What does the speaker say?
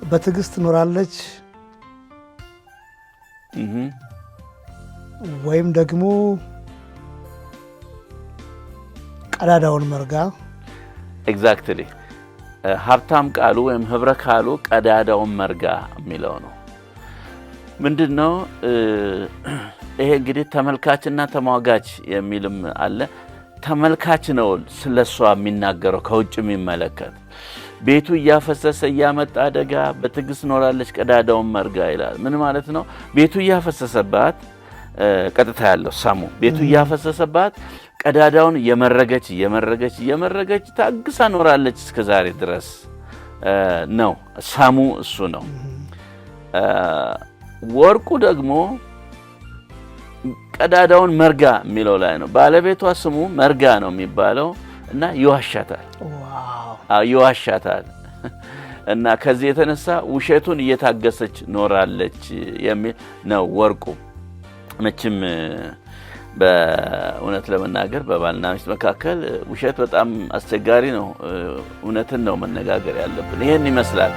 በትዕግስት ኖራለች ወይም ደግሞ ቀዳዳውን መርጋ ኤግዛክትሊ ሀብታም ቃሉ ወይም ህብረ ካሉ ቀዳዳውን መርጋ የሚለው ነው። ምንድነው ይሄ እንግዲህ ተመልካችና ተሟጋች የሚልም አለ። ተመልካች ነው ስለሷ የሚናገረው ከውጭ የሚመለከት ቤቱ እያፈሰሰ እያመጣ አደጋ በትዕግስት ኖራለች ቀዳዳውን መርጋ ይላል። ምን ማለት ነው? ቤቱ እያፈሰሰባት ቀጥታ ያለው ሳሙ ቤቱ እያፈሰሰባት ቀዳዳውን የመረገች ታግሳ ኖራለች እስከዛሬ ድረስ ነው። ሳሙ እሱ ነው። ወርቁ ደግሞ ቀዳዳውን መርጋ የሚለው ላይ ነው። ባለቤቷ ስሙ መርጋ ነው የሚባለው እና ይዋሻታል እና ከዚህ የተነሳ ውሸቱን እየታገሰች ኖራለች የሚል ነው ወርቁ። መቼም በእውነት ለመናገር በባልና ሚስት መካከል ውሸት በጣም አስቸጋሪ ነው። እውነትን ነው መነጋገር ያለብን። ይሄን ይመስላል።